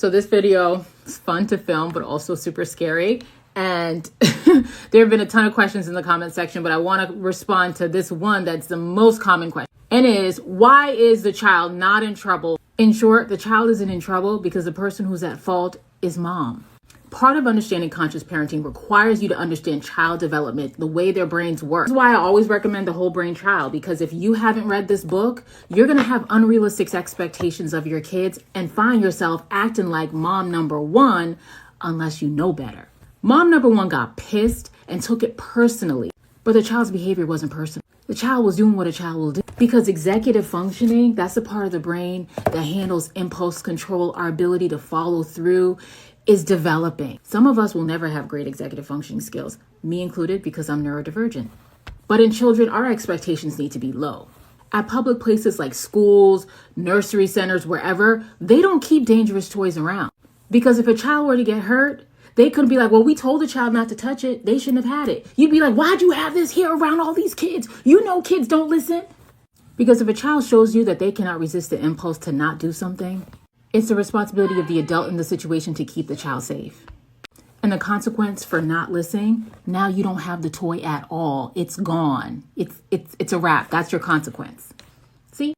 So this video is fun to film, but also super scary. And there have been a ton of questions in the comment section, but I want to respond to this one that's the most common question. And it is, why is the child not in trouble? In short, the child isn't in trouble because the person who's at fault is mom. Part of understanding conscious parenting requires you to understand child development, the way their brains work. That's why I always recommend the Whole Brain Child, because if you haven't read this book, you're going to have unrealistic expectations of your kids and find yourself acting like mom number one unless you know better. Mom number one got pissed and took it personally, but the child's behavior wasn't personal. The child was doing what a child will do. Because executive functioning, that's the part of the brain that handles impulse control, our ability to follow through, is developing. Some of us will never have great executive functioning skills, me included, because I'm neurodivergent. But in children, our expectations need to be low. At public places like schools, nursery centers, wherever, they don't keep dangerous toys around. Because if a child were to get hurt, they could be like, well, we told the child not to touch it. They shouldn't have had it. You'd be like, why'd you have this here around all these kids? You know kids don't listen. Because if a child shows you that they cannot resist the impulse to not do something, it's the responsibility of the adult in the situation to keep the child safe. And the consequence for not listening, now you don't have the toy at all. It's gone. It's a wrap. That's your consequence.